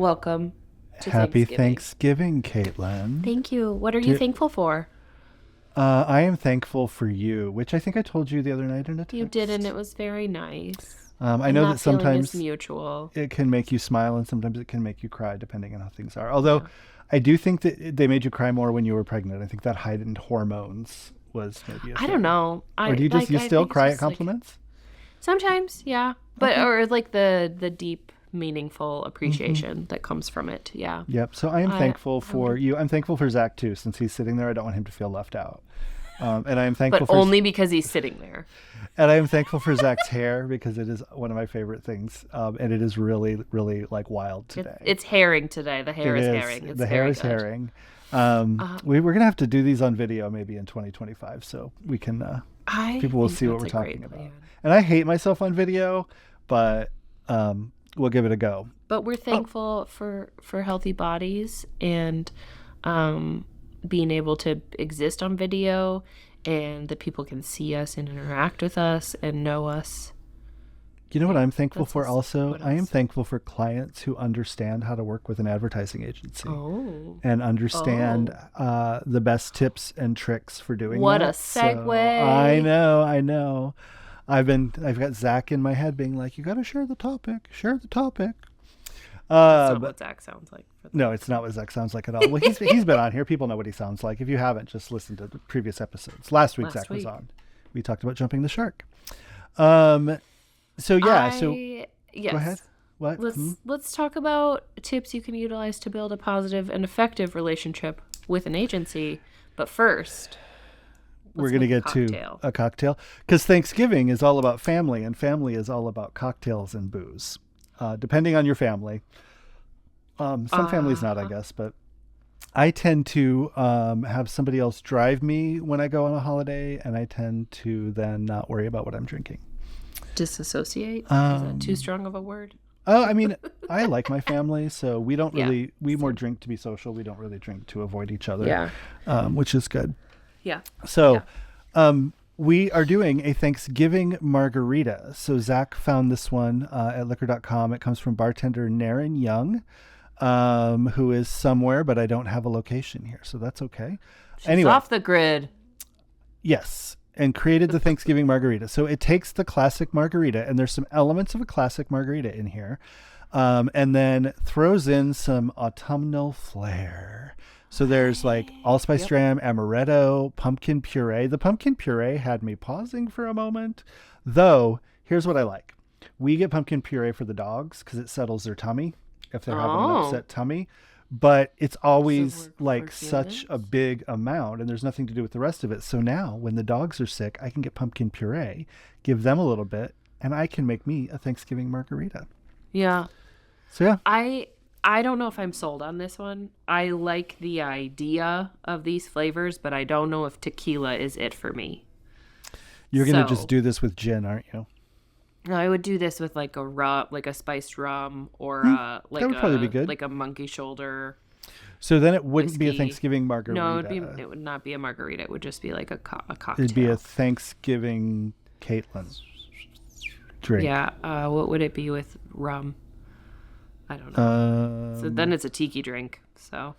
Welcome to Happy Thanksgiving. Thanksgiving, Caitlin. Thank you. What are you thankful for? I am thankful for you, which I think I told you the other night in a You did, and text. it was very nice. I And know that that feeling is sometimes mutual. it can make you smile and sometimes it can make you cry, depending on how things are. Although Yeah. I do think that they made you cry more when you were pregnant. I think that heightened hormones was maybe a I don't thing. know. Or do you just you I still think it's cry at just like compliments? sometimes, yeah. But Okay. or like the deep, meaningful hmm appreciation that comes from it. Yeah. Yep. So I am I thankful I would for you. I'm thankful for Zach too, since he's sitting there. I don't want him to feel left out. And I am but thankful for only because he's sitting there. And I am thankful for Zach's hair because it is one of my favorite things, and it is really, really like wild today. It's herring today. The It hair is is. herring. It's The hair very is good. herring. Uh, We're gonna have to do these on video maybe in 2025, so we can I people will think see what that's we're a talking great about. plan. And I hate myself on video, but we'll give it a go. But we're Oh, thankful for healthy bodies and um, being able to exist on video and that people can see us and interact with us and know us. you know what Yeah, I'm thankful that's for us. also? What I am else? thankful for clients who understand how to work with an advertising agency Oh, and understand oh, the best tips and tricks for doing what a that. So I segue. know, I know. I've got Zach in my head being like, you got to share the topic. That's not But what Zach sounds like for the no, it's not what Zach sounds like at all. Well, he's been on here. People know what he sounds like. If you haven't, just listen to the previous episodes. Last week last Zach was week. on. We talked about jumping the shark. Um. So yeah. So I go ahead. yes. What? Let's talk about tips you can utilize to build a positive and effective relationship with an agency. But first, We're let's gonna make a get to cocktail. a cocktail because Thanksgiving is all about family, and family is all about cocktails and booze. Depending on your family. Some families not, I Uh-huh. guess, but I tend to have somebody else drive me when I go on a holiday, and I tend to then not worry about what I'm drinking. Disassociate? Is that too Um, strong of a word? oh, I mean, I like my family, so we don't Yeah. really, we more Same. drink to be social. We don't really drink to avoid each other, Yeah. which is good. Yeah. So, Yeah. we are doing a Thanksgiving margarita. So Zach found this one at liquor.com. It comes from bartender Naren Young, who is somewhere, but I don't have a location here, so that's okay. She's Anyway, off the grid. yes, and created the Thanksgiving margarita. So it takes the classic margarita, and there's some elements of a classic margarita in here, and then throws in some autumnal flair. So there's like allspice Yep. dram, amaretto, pumpkin puree. The pumpkin puree had me pausing for a moment, though. Here's what I like: we get pumpkin puree for the dogs because it settles their tummy if they're having an Oh. upset tummy. But it's So always for like such a humans? big amount, and there's nothing to do with the rest of it. So now, when the dogs are sick, I can get pumpkin puree, give them a little bit, and I can make me a Thanksgiving margarita. Yeah. So yeah, I don't know if I'm sold on this one. I like the idea of these flavors, but I don't know if tequila is it for me. you're gonna just So do this with gin, aren't you? I would do this with like a rum, like a spiced rum, or That would probably be good. like a monkey shoulder So then it wouldn't be a whiskey. Thanksgiving No, margarita. it would not be a margarita. It would just be like a It'd be a cocktail. Thanksgiving Caitlin drink. Yeah. What would it be with rum? I don't know. So then Um, it's a tiki drink. So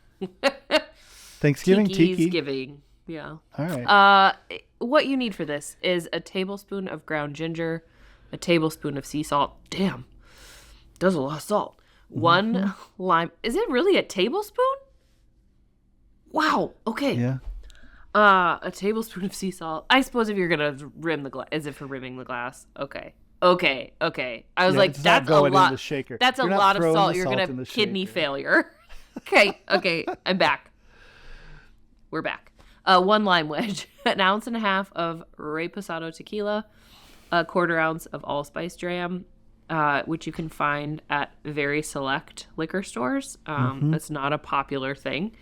Thanksgiving tiki's tiki. giving. Yeah. All right. What you need for this is a tablespoon of ground ginger, a tablespoon of sea salt. Damn, does a lot of salt. hmm One lime. Is it really a tablespoon? Wow. Okay. Yeah. A tablespoon of sea salt. I suppose if you're gonna rim the glass, is it for rimming the glass? Okay. Okay. Okay. I was Yeah. like, It's not that's a going in the lot. shaker. That's a You're not lot of throwing salt. the You're salt gonna in the have kidney shaker. failure. Okay. Okay. I'm back. We're back. One lime wedge, an ounce and a half of reposado tequila, a quarter ounce of allspice dram, which you can find at very select liquor stores. hmm That's not a popular thing.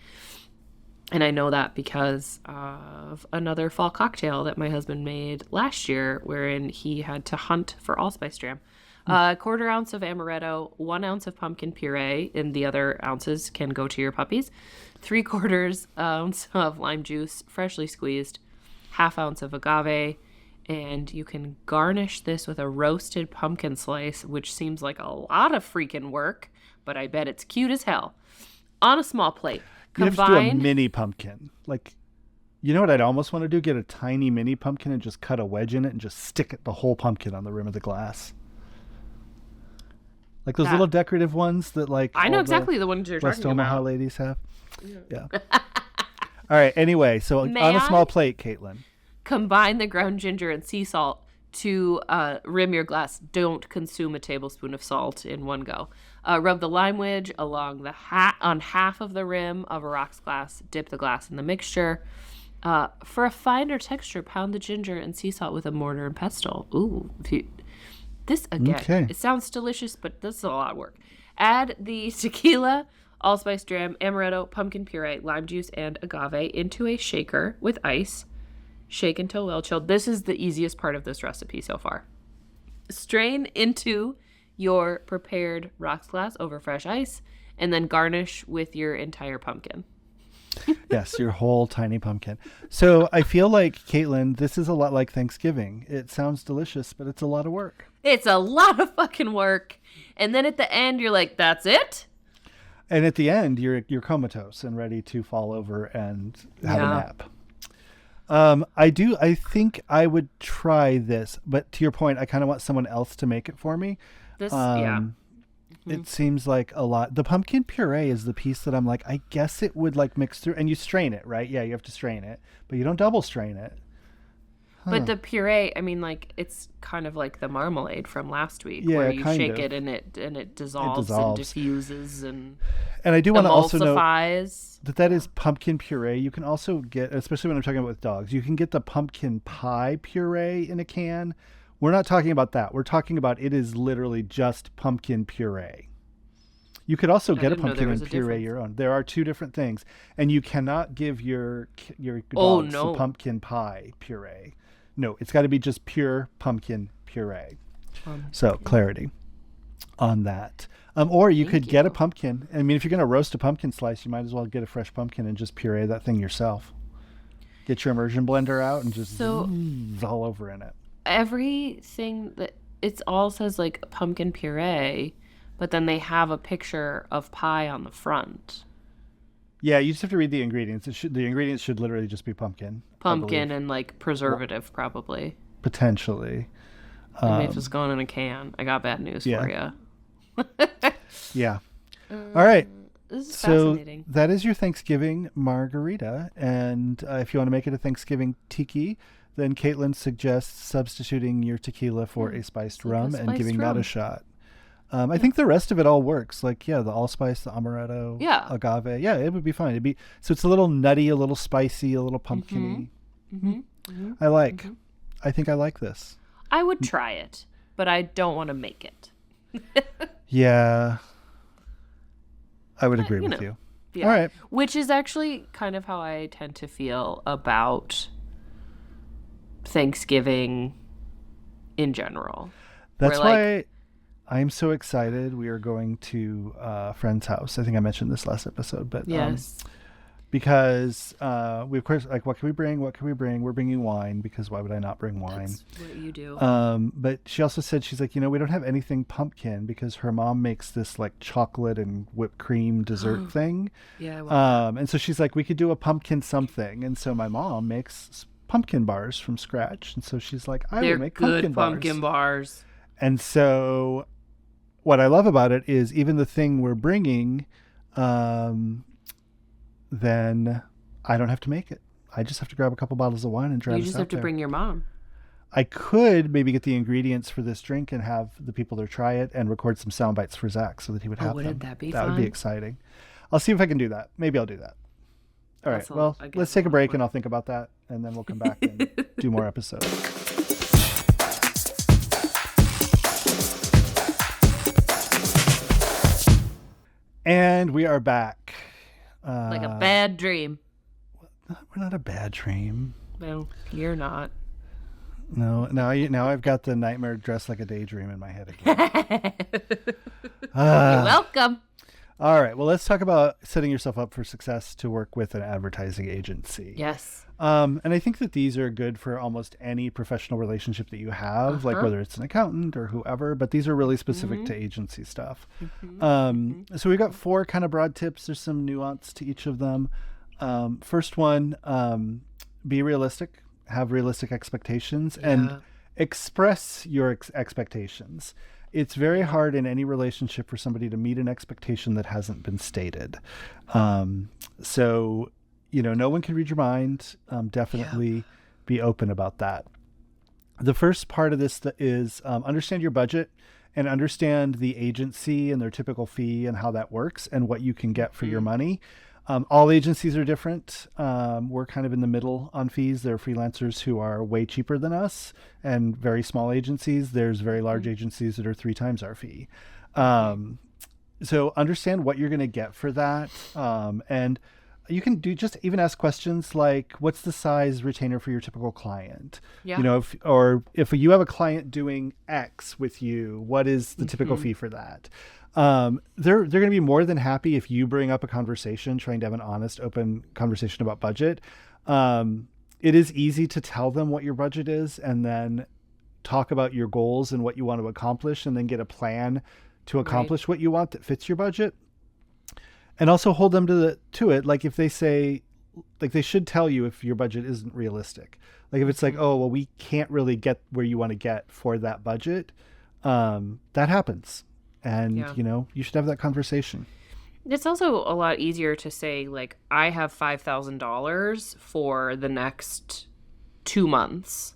And I know that because of another fall cocktail that my husband made last year, wherein he had to hunt for allspice dram. A quarter ounce of amaretto, 1 ounce of pumpkin puree, and the other ounces can go to your puppies. 3/4 ounce of lime juice, freshly squeezed, ½ ounce of agave, And you can garnish this with a roasted pumpkin slice, which seems like a lot of freaking work, but I bet it's cute as hell. On a small plate. You have to do a mini pumpkin. Like, you know what I'd almost want to do? Get a tiny mini pumpkin and just cut a wedge in it and just stick it, the whole pumpkin on the rim of the glass. Like those little decorative ones that like I know exactly the ones you're West talking Omaha about. ladies have. Yeah. All right. Anyway, so on a small plate, Caitlin. Combine the ground ginger and sea salt to rim your glass. Don't consume a tablespoon of salt in one go. Rub the lime wedge along on half of the rim of a rocks glass. Dip the glass in the mixture. For a finer texture, pound the ginger and sea salt with a mortar and pestle. Ooh. This, again, It sounds delicious, but this is a lot of work. Add the tequila, allspice, dram, amaretto, pumpkin puree, lime juice, and agave into a shaker with ice. Shake until well chilled. This is the easiest part of this recipe so far. Strain into your prepared rocks glass over fresh ice, and then garnish with your entire pumpkin. Yes, your whole tiny pumpkin. So I feel like, Caitlin, this is a lot like Thanksgiving. It sounds delicious, but it's a lot of work. It's a lot of fucking work. And then at the end, you're like, that's it? And at the end, you're comatose and ready to fall over and have a nap. I think I would try this, but to your point, I kind of want someone else to make it for me. It seems like a lot. The pumpkin puree is the piece that I'm like, I guess it would like mix through, and you strain it, right? Yeah, you have to strain it, but you don't double strain it. But the puree, I mean, like, it's kind of like the marmalade from last week, where you shake it and it dissolves and diffuses and I do want to also note emulsifies. that is pumpkin puree. You can also get, especially when I'm talking about with dogs, you can get the pumpkin pie puree in a can. We're not talking about that. We're talking about it is literally just pumpkin puree. You could also get a pumpkin and puree your own. There are two different things, and you cannot give your dogs the pumpkin pie puree. No, it's got to be just pure pumpkin puree. So clarity on that. Or you could get a pumpkin. I mean, if you're going to roast a pumpkin slice, you might as well get a fresh pumpkin and just puree that thing yourself. Get your immersion blender out and just all over in it. Everything that it all says like pumpkin puree, but then they have a picture of pie on the front. Yeah, you just have to read the ingredients. The ingredients should literally just be pumpkin. Pumpkin and like preservative, probably. Potentially. And if it's going in a can, I got bad news for you. Yeah. All right. This is fascinating. That is your Thanksgiving margarita. And if you want to make it a Thanksgiving tiki, then Caitlin suggests substituting your tequila for a spiced rum and giving that a shot. I think the rest of it all works. Like, the allspice, the amaretto, agave. Yeah, it would be fine. So it's a little nutty, a little spicy, a little pumpkin-y. I think I like this. I would try it, but I don't want to make it. Yeah. I would agree with you. Yeah. All right. Which is actually kind of how I tend to feel about Thanksgiving in general. That's why I'm so excited. We are going to a friend's house. I think I mentioned this last episode, but because we of course like what can we bring? We're bringing wine because why would I not bring wine? That's what you do. But she also said she's like, we don't have anything pumpkin because her mom makes this like chocolate and whipped cream dessert thing. Yeah. And so she's like, we could do a pumpkin something. And so my mom makes pumpkin bars from scratch, and so she's like, I will make pumpkin bars. And so what I love about it is even the thing we're bringing, then I don't have to make it. I just have to grab a couple bottles of wine and drive. You just have to bring your mom. I could maybe get the ingredients for this drink and have the people there try it and record some sound bites for Zach so that he would have them. Wouldn't that be fun? That would be exciting. I'll see if I can do that. Maybe I'll do that. All right. Well, let's take a break and I'll think about that, and then we'll come back and do more episodes. And we are back. Like a bad dream. We're not a bad dream. No, you're not. No, now I've got the nightmare dressed like a daydream in my head again. You're welcome. All right. Well, let's talk about setting yourself up for success to work with an advertising agency. Yes. And I think that these are good for almost any professional relationship that you have, like whether it's an accountant or whoever, but these are really specific to agency stuff. So we've got 4 kind of broad tips. There's some nuance to each of them. First one, be realistic, have realistic expectations, and express your expectations. It's very hard in any relationship for somebody to meet an expectation that hasn't been stated. So, no one can read your mind. Definitely be open about that. The first part of this is understand your budget and understand the agency and their typical fee and how that works and what you can get for your money. All agencies are different. We're kind of in the middle on fees. There are freelancers who are way cheaper than us and very small agencies. There's very large agencies that are 3 times our fee. So understand what you're going to get for that. And you can just even ask questions like, what's the size retainer for your typical client? Yeah. If you have a client doing X with you, what is the typical fee for that? They're going to be more than happy if you bring up a conversation, trying to have an honest, open conversation about budget. It is easy to tell them what your budget is and then talk about your goals and what you want to accomplish and then get a plan to accomplish what you want that fits your budget. And also hold them to it. Like if they say, like they should tell you if your budget isn't realistic. Like if it's like, oh, well, we can't really get where you want to get for that budget. That happens. And, you should have that conversation. It's also a lot easier to say, like, I have $5,000 for the next 2 months.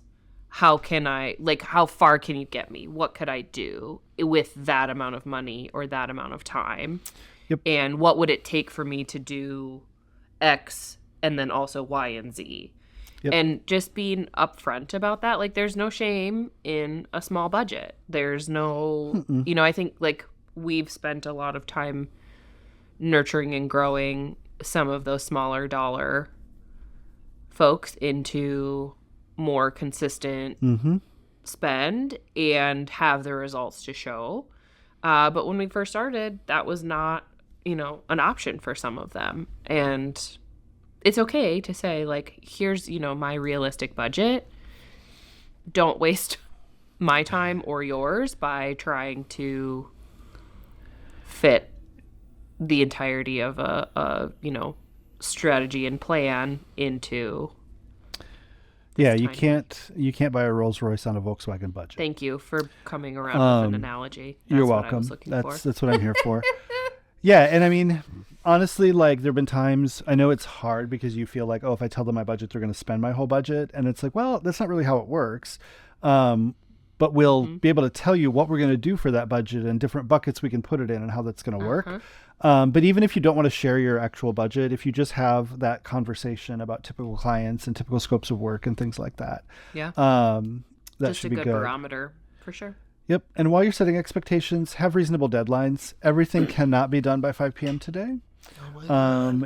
How far can you get me? What could I do with that amount of money or that amount of time? Yep. And what would it take for me to do X and then also Y and Z? Yep. And just being upfront about that, like there's no shame in a small budget. There's no, I think like we've spent a lot of time nurturing and growing some of those smaller dollar folks into more consistent spend and have the results to show. But when we first started, that was not, an option for some of them. And it's okay to say, like, here's, my realistic budget. Don't waste my time or yours by trying to fit the entirety of a strategy and plan into. Yeah, you can't buy a Rolls Royce on a Volkswagen budget. Thank you for coming around with an analogy. You're welcome. That's what I'm here for. Yeah, and I mean, honestly, like there have been times, I know it's hard because you feel like, oh, if I tell them my budget, they're going to spend my whole budget. And it's like, well, that's not really how it works. But we'll be able to tell you what we're going to do for that budget and different buckets we can put it in and how that's going to work. But even if you don't want to share your actual budget, if you just have that conversation about typical clients and typical scopes of work and things like that, that just should be good. Just a good barometer for sure. Yep. And while you're setting expectations, have reasonable deadlines. Everything cannot be done by 5 p.m. today.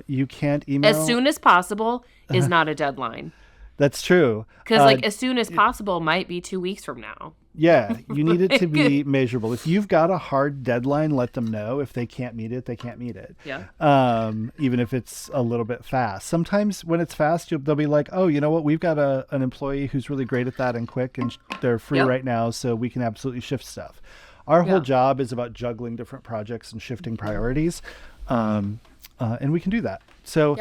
You can't email. As soon as possible is not a deadline. That's true. Because as soon as possible might be 2 weeks from now. Yeah, you need it to be measurable. If you've got a hard deadline, let them know. If they can't meet it, they can't meet it. Yeah. Even if it's a little bit fast. Sometimes when it's fast, they'll be like, oh, you know what? We've got an employee who's really great at that and quick, and they're free right now, so we can absolutely shift stuff. Our whole job is about juggling different projects and shifting priorities, and we can do that. So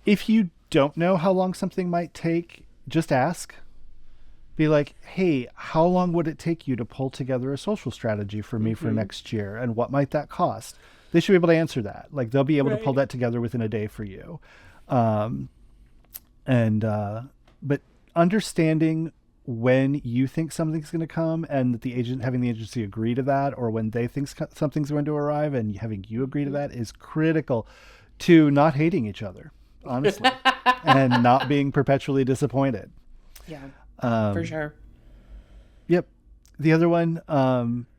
if you don't know how long something might take, just ask. Be like, hey, how long would it take you to pull together a social strategy for me for next year? And what might that cost? They should be able to answer that. Like they'll be able to pull that together within a day for you. But understanding when you think something's going to come and that having the agency agree to that, or when they think something's going to arrive and having you agree to that is critical to not hating each other, honestly, and not being perpetually disappointed. Yeah. For sure. Yep. The other one,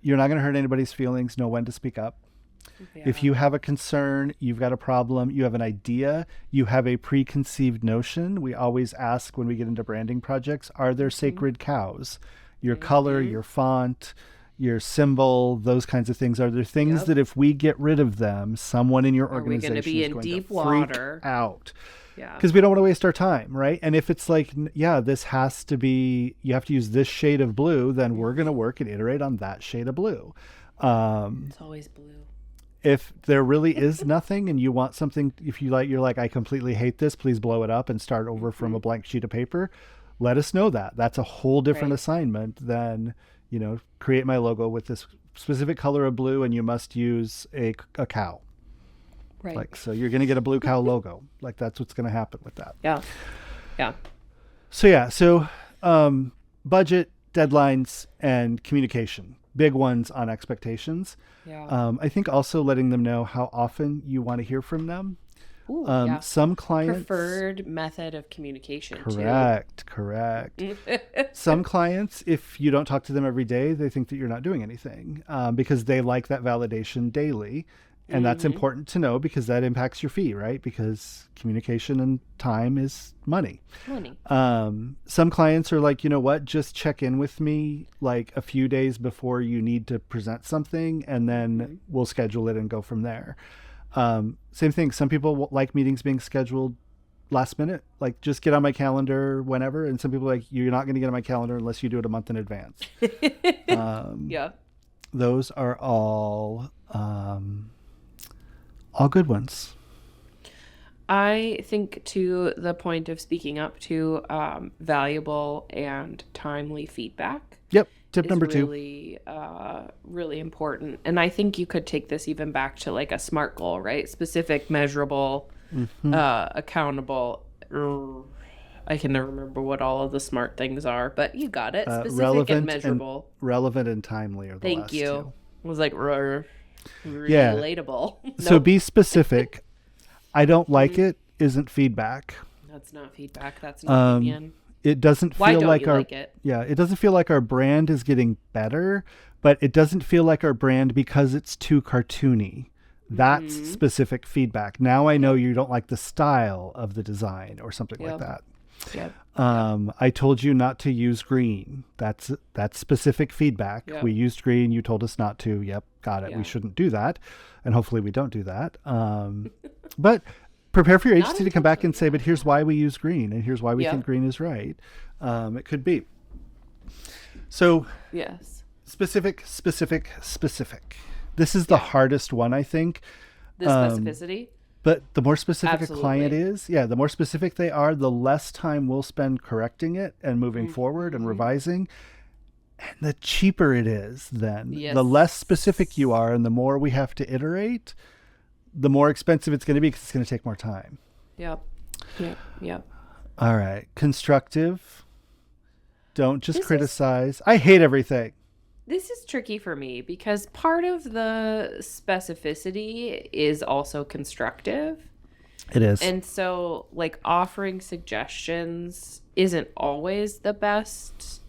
you're not going to hurt anybody's feelings. Know when to speak up. Yeah. If you have a concern, you've got a problem, you have an idea, you have a preconceived notion. We always ask when we get into branding projects, are there sacred cows? Your color, your font, your symbol, those kinds of things. Are there things that if we get rid of them, someone in your organization is going to freak out? Yeah. Because we don't want to waste our time, right? And if it's like, yeah, this has to be, you have to use this shade of blue, then we're going to work and iterate on that shade of blue. It's always blue. If there really is nothing and you want something, if you like, you're like, I completely hate this, please blow it up and start over from a blank sheet of paper. Let us know that. That's a whole different assignment than, create my logo with this specific color of blue and you must use a cow. Right. Like, so you're going to get a blue cow logo. Like, that's what's going to happen with that. Yeah. Yeah. So budget, deadlines, and communication. Big ones on expectations. Yeah. I think also letting them know how often you want to hear from them. Ooh, Some clients preferred method of communication. Correct. Some clients, if you don't talk to them every day, they think that you're not doing anything because they like that validation daily. And that's important to know because that impacts your fee, right? Because communication and time is money. Some clients are like, you know what, just check in with me like a few days before you need to present something and then we'll schedule it and go from there. Same thing. Some people like meetings being scheduled last minute, like just get on my calendar whenever. And some people are like, you're not going to get on my calendar unless you do it a month in advance. Yeah. Those are all good ones. I think to the point of speaking up to valuable and timely feedback. Yep. Tip number 2. Really important. And I think you could take this even back to like a SMART goal, right? Specific, measurable, accountable. I can never remember what all of the SMART things are, but you got it. Specific and measurable. Relevant and timely are the last two. Thank you. It was like relatable. So be specific. I don't like it isn't feedback. That's not feedback. That's an opinion. It doesn't feel like it doesn't feel like our brand is getting better, but it doesn't feel like our brand because it's too cartoony. That's specific feedback. Now I know you don't like the style of the design or something like that. Yep. I told you not to use green. That's specific feedback. Yep. We used green. You told us not to. Yep. Got it. Yeah. We shouldn't do that. And hopefully we don't do that. But prepare for your agency to come back and say, but here's why we use green and here's why we think green is right. It could be. So yes. Specific. This is the hardest one, I think. The specificity? But the more specific a client is, the more specific they are, the less time we'll spend correcting it and moving forward and revising. And the cheaper it is then. Yes. The less specific you are and the more we have to iterate, the more expensive it's going to be because it's going to take more time. Yep. All right. Constructive. Don't just criticize. I hate everything. This is tricky for me because part of the specificity is also constructive. It is. And so, like, offering suggestions isn't always the best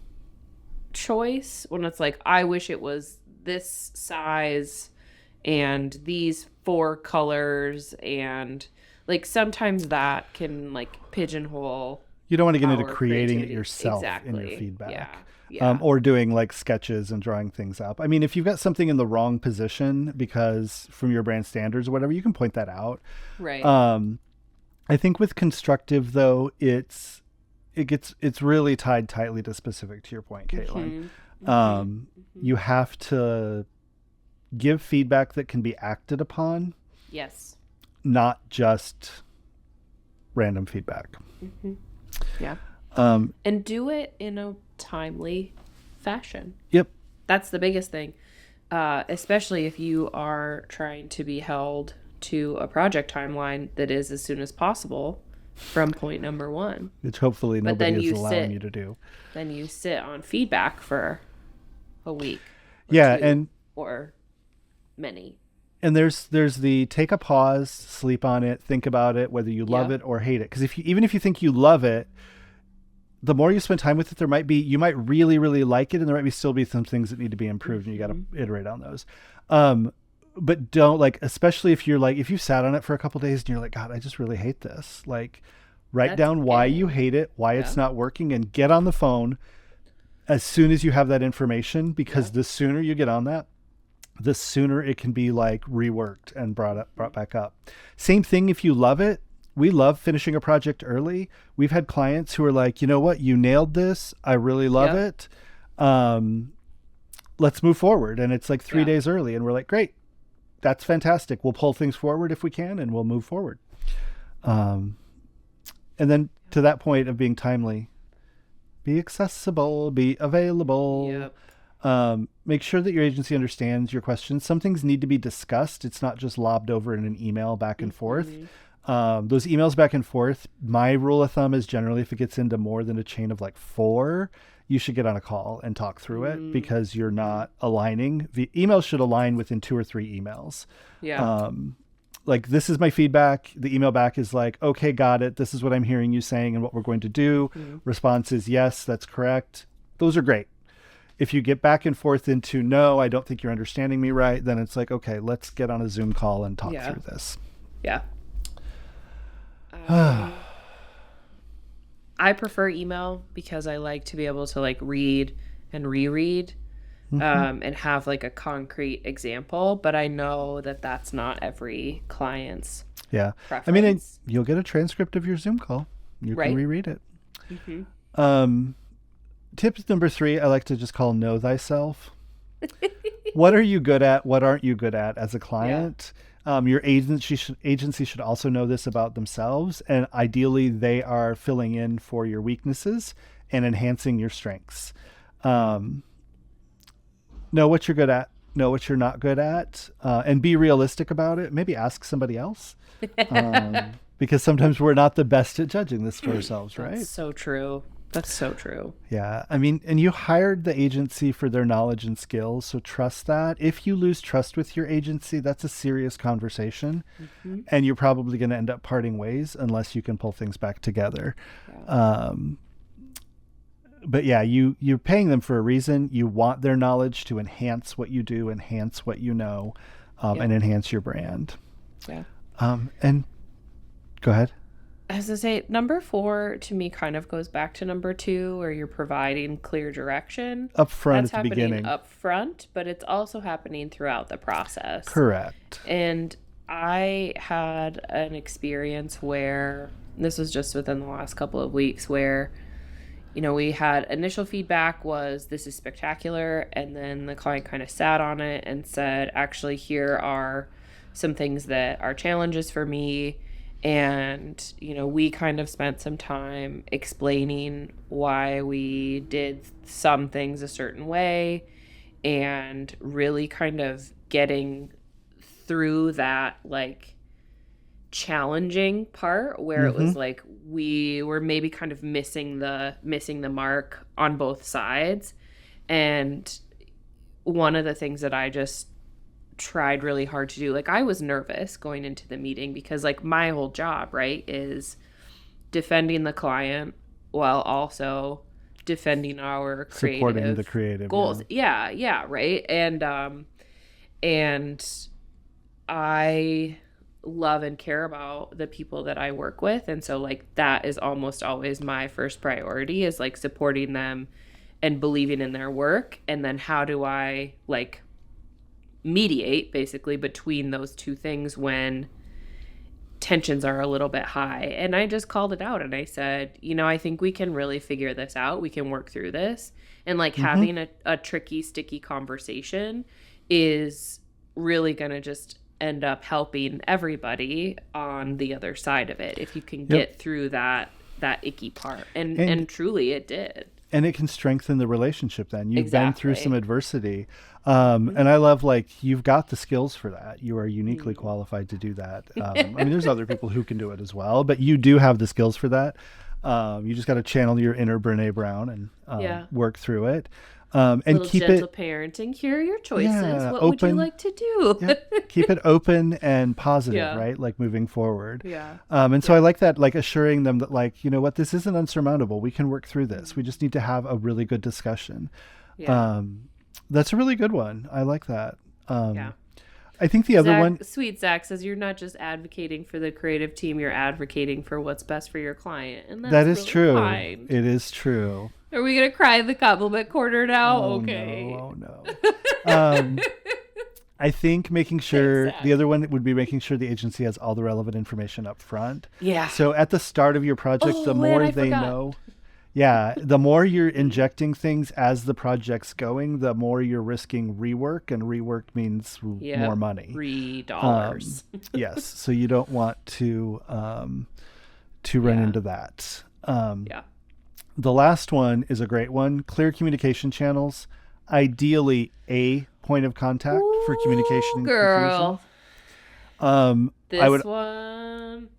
choice when it's like, I wish it was this size and these 4 colors. And, like, sometimes that can, like, pigeonhole. You don't want to get into creating it yourself in your feedback. Yeah. Or doing like sketches and drawing things up. I mean, if you've got something in the wrong position because from your brand standards or whatever, you can point that out. Right. I think with constructive though, it's really tied tightly to specific, to your point, Caitlin. You have to give feedback that can be acted upon. Yes. Not just random feedback. Yeah. And do it in a timely fashion. Yep. That's the biggest thing. Especially if you are trying to be held to a project timeline that is as soon as possible from point number 1. Which hopefully nobody is allowing you to do. Then you sit on feedback for a week. Or many. And there's the take a pause, sleep on it, think about it, whether you love it or hate it. Because even if you think you love it, the more you spend time with it, you might really, really like it, and there might still be some things that need to be improved, and you got to iterate on those. But don't especially if you sat on it for a couple of days and you're like, God, I just really hate this. Like, write down why you hate it, why it's not working, and get on the phone as soon as you have that information, because the sooner you get on that, the sooner it can be like reworked and brought back up. Same thing if you love it. We love finishing a project early. We've had clients who are like, you know what, you nailed this. I really love it. Let's move forward. And it's like 3 days early. And we're like, great, that's fantastic. We'll pull things forward if we can, and we'll move forward. And then to that point of being timely, be accessible, be available. Make sure that your agency understands your questions. Some things need to be discussed. It's not just lobbed over in an email back and forth. Those emails back and forth, my rule of thumb is generally if it gets into more than a chain of like 4, you should get on a call and talk through it, because you're not aligning. The emails should align within 2 or 3 emails. Like, this is my feedback. The email back is like, okay, got it. This is what I'm hearing you saying and what we're going to do. Response is, yes, that's correct. Those are great. If you get back and forth into, no, I don't think you're understanding me right, then it's like, okay, let's get on a Zoom call and talk through this. I prefer email because I like to be able to like read and reread and have like a concrete example, but I know that that's not every client's preference. I mean, you'll get a transcript of your Zoom call. You can reread it. Tip number 3, I like to just call know thyself. What are you good at? What aren't you good at as a client? Your agency should also know this about themselves, and ideally they are filling in for your weaknesses and enhancing your strengths. Know what you're good at, know what you're not good at, and be realistic about it. Maybe ask somebody else, because sometimes we're not the best at judging this for ourselves, right? That's so true. That's so true. Yeah. I mean, and you hired the agency for their knowledge and skills, so trust that. If you lose trust with your agency, that's a serious conversation, and you're probably going to end up parting ways unless you can pull things back together. But yeah, you're paying them for a reason. You want their knowledge to enhance what you do, enhance what you know, and enhance your brand. And go ahead. As I say, number 4 to me kind of goes back to number 2, where you're providing clear direction. Up front That's at the beginning. Up front, but it's also happening throughout the process. Correct. And I had an experience where, this was just within the last couple of weeks, where, you know, we had initial feedback was, this is spectacular. And then the client kind of sat on it and said, actually, here are some things that are challenges for me. And, you know, we kind of spent some time explaining why we did some things a certain way and really kind of getting through that, like, challenging part where it was like we were maybe kind of missing the mark on both sides. And one of the things that I just tried really hard to do, like, I was nervous going into the meeting because, like, my whole job, right, is defending the client while also defending our supporting the creative goals. Yeah, right. And I love and care about the people that I work with, and so, like, that is almost always my first priority, is like supporting them and believing in their work. And then how do I, like, mediate basically between those two things when tensions are a little bit high. And I just called it out and I said, you know, I think we can really figure this out. We can work through this. And like having a tricky, sticky conversation is really going to just end up helping everybody on the other side of it, if you can get through that icky part. And truly it did. And it can strengthen the relationship then. You've been through some adversity. And I love, like, you've got the skills for that. You are uniquely qualified to do that. I mean, there's other people who can do it as well, but you do have the skills for that. You just got to channel your inner Brene Brown and work through it. And keep gentle parenting. Here are your choices. What would you like to do? Keep it open and positive, right? Like, moving forward. And so I like that, like, assuring them that, like, you know what, this isn't unsurmountable. We can work through this. We just need to have a really good discussion. That's a really good one. I like that. I think the other one... Sweet Zach says you're not just advocating for the creative team, you're advocating for what's best for your client. And that's that is really true. Fine. It is true. Are we gonna cry in the compliment corner now? Oh, Okay. no, oh no. I think making sure Exactly. the other one would be making sure the agency has all the relevant information up front. Yeah. So at the start of your project, Oh, the man, more I they forgot. know, yeah, the more you're injecting things as the project's going, the more you're risking rework, and rework means more money. $3. Yes, so you don't want to run Yeah. into that. Yeah. The last one is a great one. Clear communication channels. Ideally, a point of contact for communication and Girl. confusion. This one.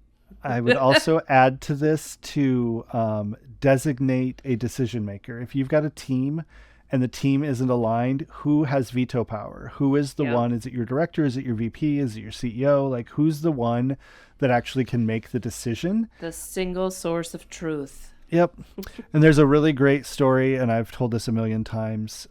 I would also add to this to designate a decision maker. If you've got a team and the team isn't aligned, who has veto power? Who is the one? Is it your director? Is it your VP? Is it your CEO? Like, who's the one that actually can make the decision? The single source of truth. Yep. And there's a really great story, and I've told this a million times,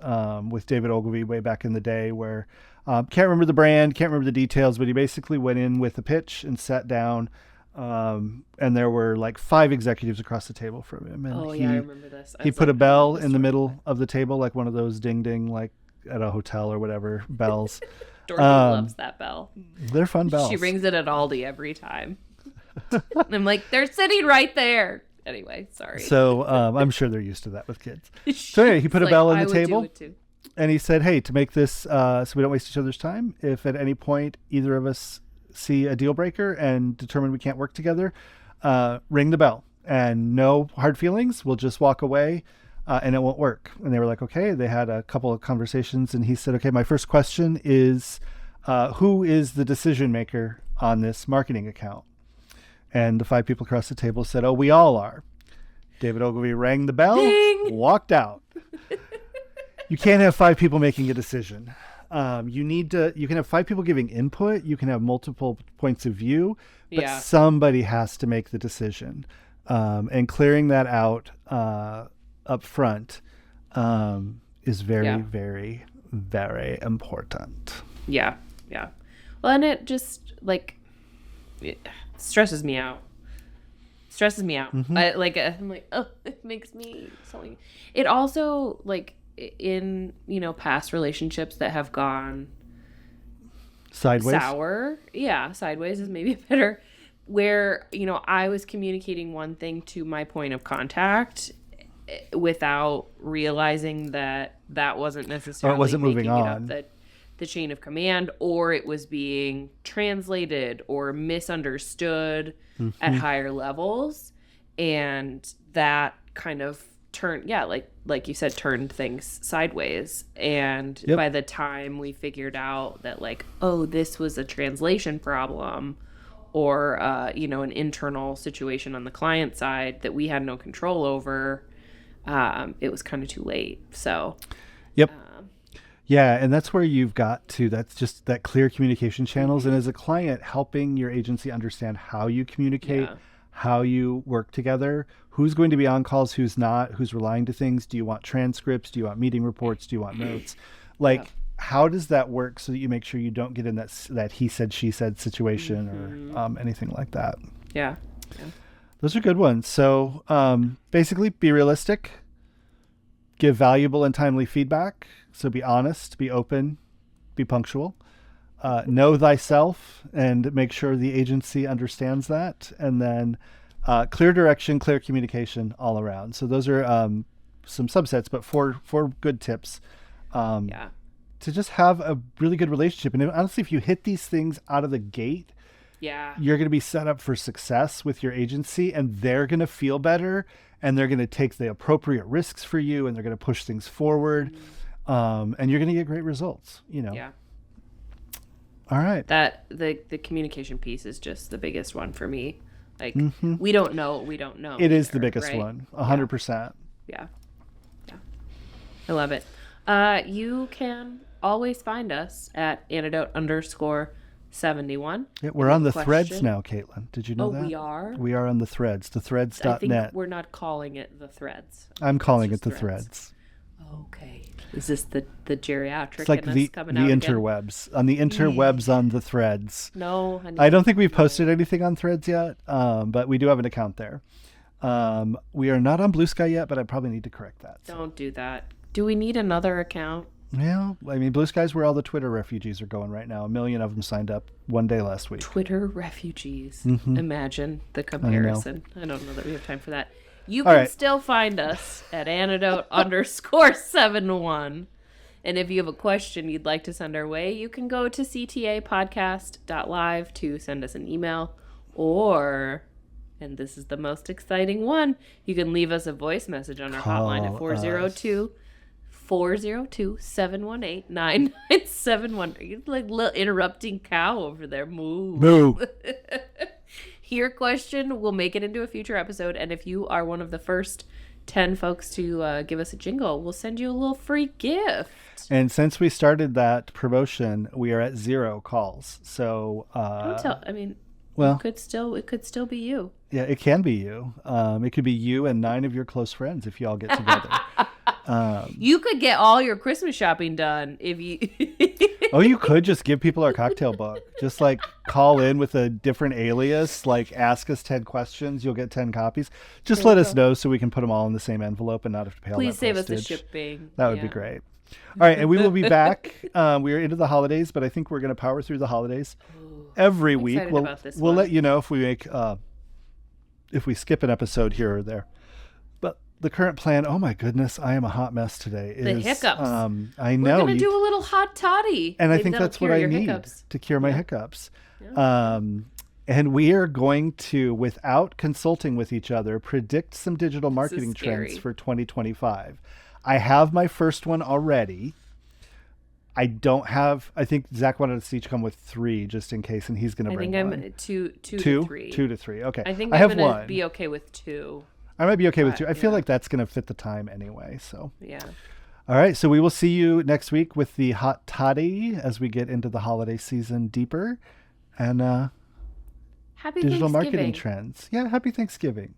with David Ogilvy way back in the day, where can't remember the brand, can't remember the details, but he basically went in with a pitch and sat down, and there were like 5 executives across the table from him. And I remember this. He put a bell in the middle of the table, like one of those ding ding, like at a hotel or whatever, bells. Dorothy loves that bell. They're fun bells. She rings it at Aldi every time. And I'm like, they're sitting right there. Anyway, sorry. So I'm sure they're used to that with kids. So anyway, he put a bell on the table, and he said, hey, to make this so we don't waste each other's time, if at any point either of us see a deal breaker and determine we can't work together, ring the bell. And no hard feelings. We'll just walk away, and it won't work. And they were like, okay. They had a couple of conversations, and he said, okay, my first question is, who is the decision maker on this marketing account? And the 5 people across the table said, oh, we all are. David Ogilvy rang the bell, Ding! Walked out. You can't have 5 people making a decision. You can have 5 people giving input. You can have multiple points of view, but somebody has to make the decision. And clearing that out up front is very, very, very important. Yeah. Yeah. Well, and it just it stresses me out. Mm-hmm. I'm like, oh, it makes me something. It also, like, in, past relationships that have gone sideways. Sour. Yeah, sideways is maybe better. Where, I was communicating one thing to my point of contact without realizing that wasn't necessarily or it wasn't moving making on. It up the chain of command, or it was being translated or misunderstood at higher levels, and that kind of turned like you said, turned things sideways. And by the time we figured out that, like, oh, this was a translation problem, or an internal situation on the client side that we had no control over, it was kind of too late. So yeah, and that's where you've got to, that's just that clear communication channels. And as a client, helping your agency understand how you communicate, how you work together, who's going to be on calls, who's not, who's relying to things. Do you want transcripts? Do you want meeting reports? Do you want notes? Like, how does that work so that you make sure you don't get in that he said, she said situation or anything like that? Yeah. Those are good ones. So basically, be realistic, give valuable and timely feedback. So be honest, be open, be punctual, know thyself, and make sure the agency understands that. And then clear direction, clear communication all around. So those are some subsets, but four good tips to just have a really good relationship. And honestly, if you hit these things out of the gate, you're going to be set up for success with your agency, and they're going to feel better, and they're going to take the appropriate risks for you, and they're going to push things forward. And you're going to get great results, All right. That the communication piece is just the biggest one for me. Like, we don't know. It is the biggest one. 100%. Yeah. I love it. You can always find us at Antidote_71. Yeah, we're on the threads now, Caitlin. Did you know that? We are? We are on the threads, thethreads.net. I think we're not calling it the threads. I'm calling it the threads. Okay. Is this the geriatric? It's like the interwebs. On the interwebs on the threads. No. I don't think we've posted anything on threads yet, but we do have an account there. We are not on Blue Sky yet, but I probably need to correct that. So. Don't do that. Do we need another account? Yeah, I mean, Blue Sky's where all the Twitter refugees are going right now. 1 million of them signed up one day last week. Twitter refugees. Mm-hmm. Imagine the comparison. I don't know that we have time for that. You can still find us at Antidote _71. And if you have a question you'd like to send our way, you can go to ctapodcast.live to send us an email. Or, and this is the most exciting one, you can leave us a voice message on our hotline at 402-718-9971. Are you like a little interrupting cow over there? Moo. Your question will make it into a future episode. And if you are one of the first 10 folks to give us a jingle, we'll send you a little free gift. And since we started that promotion, we are at 0 calls. So don't tell. I mean, well, it could still be you. Yeah, it can be you. It could be you and 9 of your close friends if you all get together. You could get all your Christmas shopping done if you. Oh, you could just give people our cocktail book. Just like call in with a different alias, like ask us 10 questions. You'll get 10 copies. Just let us know so we can put them all in the same envelope and not have to pay all that postage. Please save us the shipping. That would be great. All right, and we will be back. We are into the holidays, but I think we're going to power through the holidays every week. We'll let you know if we skip an episode here or there. But the current plan, oh my goodness, I am a hot mess today. The hiccups. I know. We're going to do a little hot toddy. And I think that's what I need to cure my hiccups. Yeah. And we are going to, without consulting with each other, predict some digital marketing trends for 2025. I have my first one already. I think Zach wanted us to each come with 3 just in case, and he's going to bring one. I think I'm two to 3. 2 to 3. Okay. I think I'm going to be okay with 2. I might be okay with 2. I feel like that's going to fit the time anyway. So yeah. All right. So we will see you next week with the hot toddy as we get into the holiday season deeper, and happy digital Thanksgiving. Marketing trends. Yeah. Happy Thanksgiving.